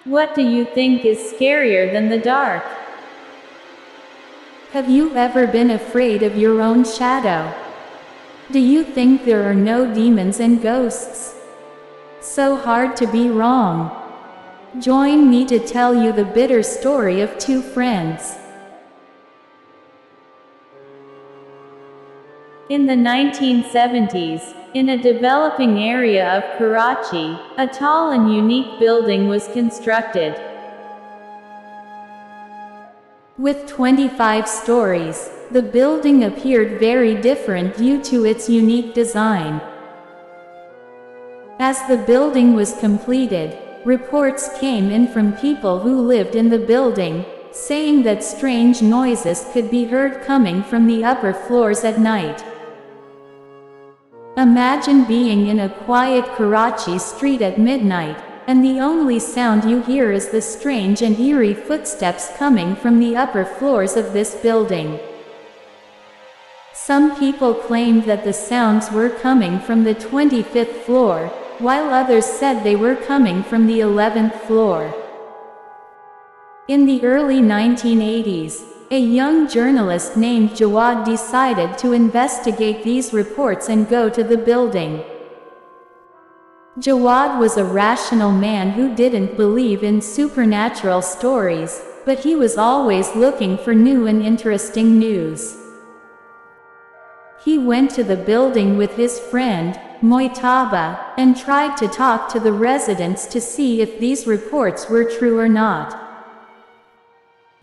What do you think is scarier than the dark? Have you ever been afraid of your own shadow? Do you think there are no demons and ghosts? So hard to be wrong. Join me to tell you the bitter story of two friends. In the 1970s, in a developing area of Karachi, a tall and unique building was constructed. With 25 stories, the building appeared very different due to its unique design. As the building was completed, reports came in from people who lived in the building, saying that strange noises could be heard coming from the upper floors at night. Imagine being in a quiet Karachi street at midnight, and the only sound you hear is the strange and eerie footsteps coming from the upper floors of this building. Some people claimed that the sounds were coming from the 25th floor, while others said they were coming from the 11th floor. In the early 1980s, a young journalist named Jawad decided to investigate these reports and go to the building. Jawad was a rational man who didn't believe in supernatural stories, but he was always looking for new and interesting news. He went to the building with his friend, Moitaba, and tried to talk to the residents to see if these reports were true or not.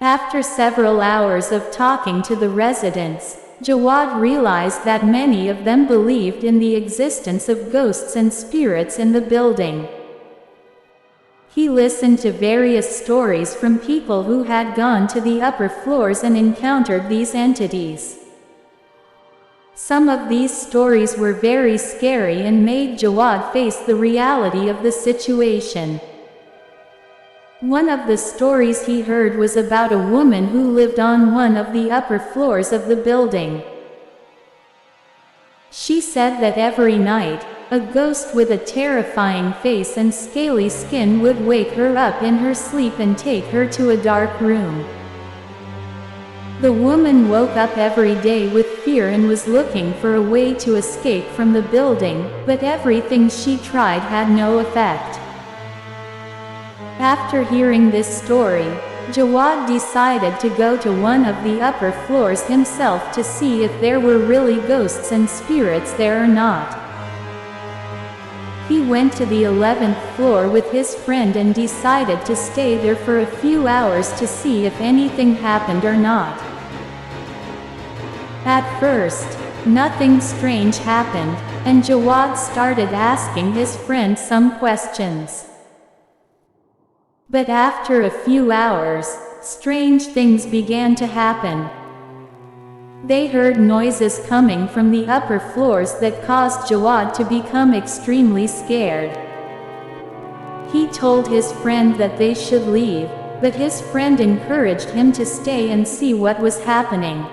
After several hours of talking to the residents, Jawad realized that many of them believed in the existence of ghosts and spirits in the building. He listened to various stories from people who had gone to the upper floors and encountered these entities. Some of these stories were very scary and made Jawad face the reality of the situation. One of the stories he heard was about a woman who lived on one of the upper floors of the building. She said that every night, a ghost with a terrifying face and scaly skin would wake her up in her sleep and take her to a dark room. The woman woke up every day with fear and was looking for a way to escape from the building, but everything she tried had no effect. After hearing this story, Jawad decided to go to one of the upper floors himself to see if there were really ghosts and spirits there or not. He went to the 11th floor with his friend and decided to stay there for a few hours to see if anything happened or not. At first, nothing strange happened, and Jawad started asking his friend some questions. But after a few hours, strange things began to happen. They heard noises coming from the upper floors that caused Jawad to become extremely scared. He told his friend that they should leave, but his friend encouraged him to stay and see what was happening.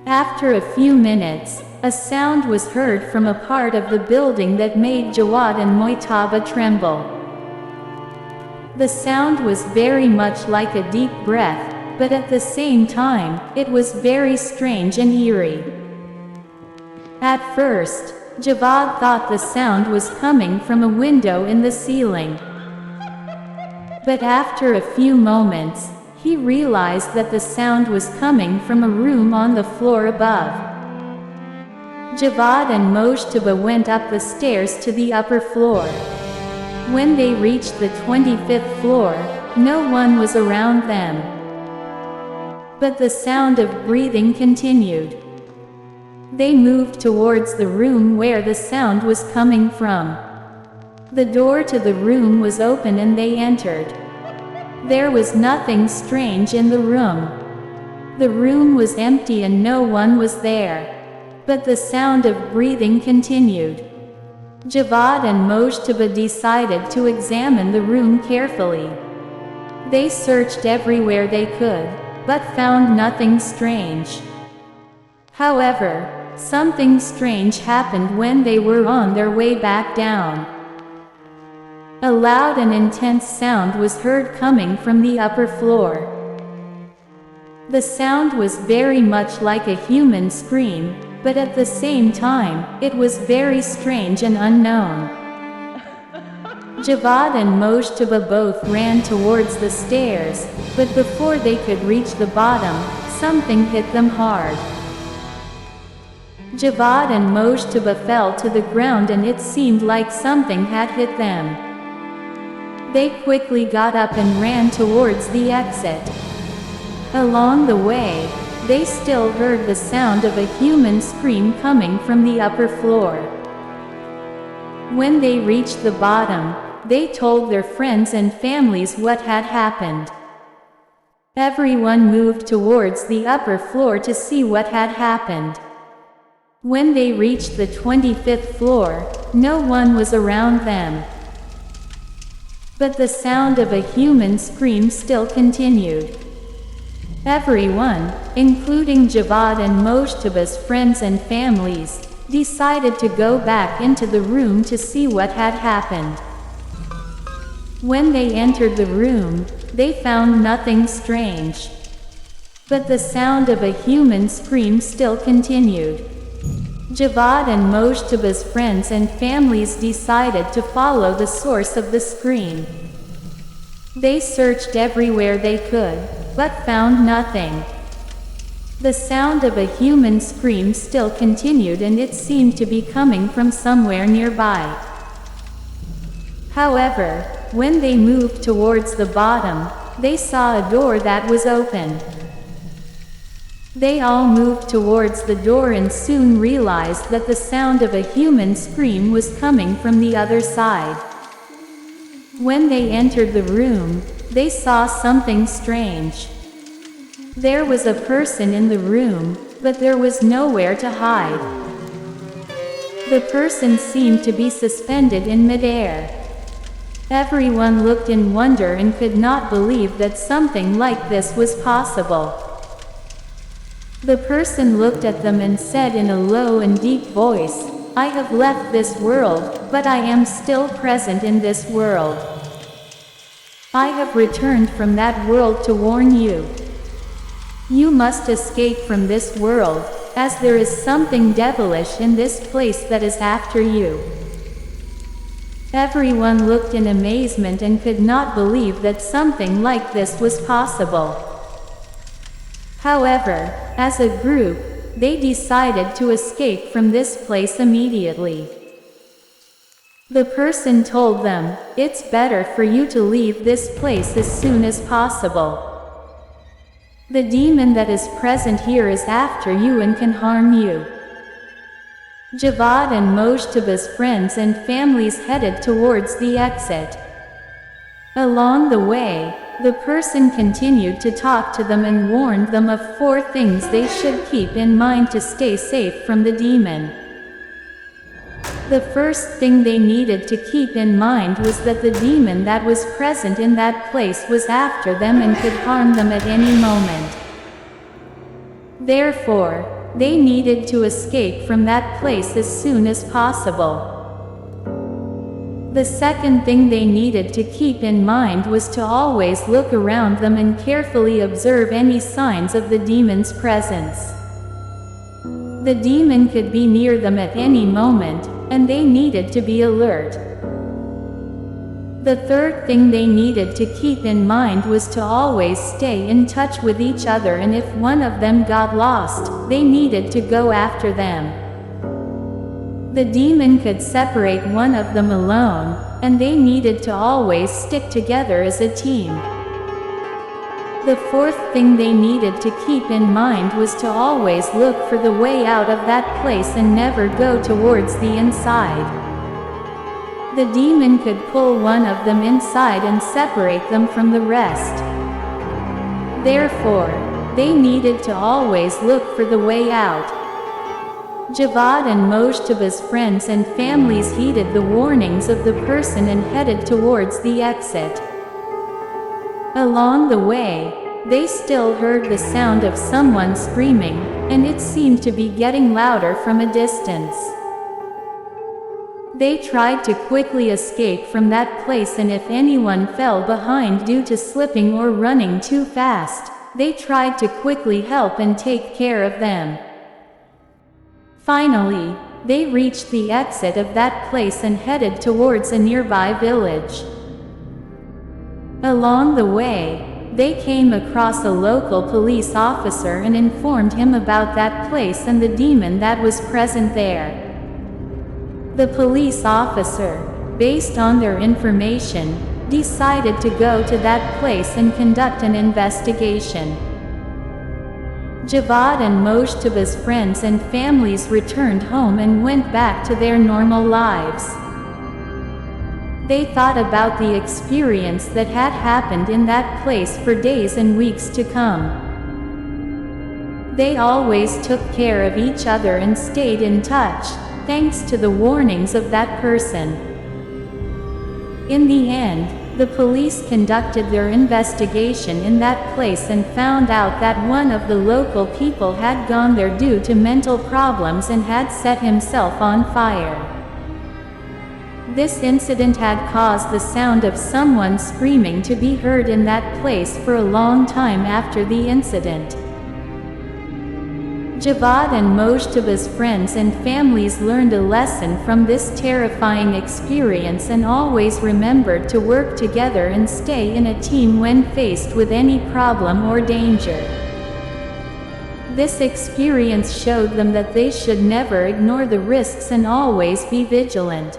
After a few minutes, a sound was heard from a part of the building that made Jawad and Moitaba tremble. The sound was very much like a deep breath, but at the same time, it was very strange and eerie. At first, Jawad thought the sound was coming from a window in the ceiling. But after a few moments, he realized that the sound was coming from a room on the floor above. Jawad and Mojtaba went up the stairs to the upper floor. When they reached the 25th floor, no one was around them. But the sound of breathing continued. They moved towards the room where the sound was coming from. The door to the room was open and they entered. There was nothing strange in the room. The room was empty and no one was there. But the sound of breathing continued. Jawad and Mojtaba decided to examine the room carefully. They searched everywhere they could, but found nothing strange. However, something strange happened when they were on their way back down. A loud and intense sound was heard coming from the upper floor. The sound was very much like a human scream, but at the same time, it was very strange and unknown. Jawad and Mojtaba both ran towards the stairs, but before they could reach the bottom, something hit them hard. Jawad and Mojtaba fell to the ground and it seemed like something had hit them. They quickly got up and ran towards the exit. Along the way, they still heard the sound of a human scream coming from the upper floor. When they reached the bottom, they told their friends and families what had happened. Everyone moved towards the upper floor to see what had happened. When they reached the 25th floor, no one was around them. But the sound of a human scream still continued. Everyone, including Jawad and Mojtaba's friends and families, decided to go back into the room to see what had happened. When they entered the room, they found nothing strange. But the sound of a human scream still continued. Jawad and Mojtaba's friends and families decided to follow the source of the scream. They searched everywhere they could, but found nothing. The sound of a human scream still continued and it seemed to be coming from somewhere nearby. However, when they moved towards the bottom, they saw a door that was open. They all moved towards the door and soon realized that the sound of a human scream was coming from the other side. When they entered the room, they saw something strange. There was a person in the room, but there was nowhere to hide. The person seemed to be suspended in midair. Everyone looked in wonder and could not believe that something like this was possible. The person looked at them and said in a low and deep voice, "I have left this world, but I am still present in this world. I have returned from that world to warn you. You must escape from this world, as there is something devilish in this place that is after you." Everyone looked in amazement and could not believe that something like this was possible. However, as a group, they decided to escape from this place immediately. The person told them, "It's better for you to leave this place as soon as possible. The demon that is present here is after you and can harm you." Jawad and Mojtaba's friends and families headed towards the exit. Along the way, the person continued to talk to them and warned them of 4 things they should keep in mind to stay safe from the demon. The first thing they needed to keep in mind was that the demon that was present in that place was after them and could harm them at any moment. Therefore, they needed to escape from that place as soon as possible. The second thing they needed to keep in mind was to always look around them and carefully observe any signs of the demon's presence. The demon could be near them at any moment, and they needed to be alert. The third thing they needed to keep in mind was to always stay in touch with each other, and if one of them got lost, they needed to go after them. The demon could separate one of them alone, and they needed to always stick together as a team. The fourth thing they needed to keep in mind was to always look for the way out of that place and never go towards the inside. The demon could pull one of them inside and separate them from the rest. Therefore, they needed to always look for the way out. Jawad and Mojtaba's friends and families heeded the warnings of the person and headed towards the exit. Along the way, they still heard the sound of someone screaming, and it seemed to be getting louder from a distance. They tried to quickly escape from that place, and if anyone fell behind due to slipping or running too fast, they tried to quickly help and take care of them. Finally, they reached the exit of that place and headed towards a nearby village. Along the way, they came across a local police officer and informed him about that place and the demon that was present there. The police officer, based on their information, decided to go to that place and conduct an investigation. Jawad and Mojtaba's friends and families returned home and went back to their normal lives. They thought about the experience that had happened in that place for days and weeks to come. They always took care of each other and stayed in touch, thanks to the warnings of that person. In the end, the police conducted their investigation in that place and found out that one of the local people had gone there due to mental problems and had set himself on fire. This incident had caused the sound of someone screaming to be heard in that place for a long time after the incident. Jawad and Mojtaba's friends and families learned a lesson from this terrifying experience and always remembered to work together and stay in a team when faced with any problem or danger. This experience showed them that they should never ignore the risks and always be vigilant.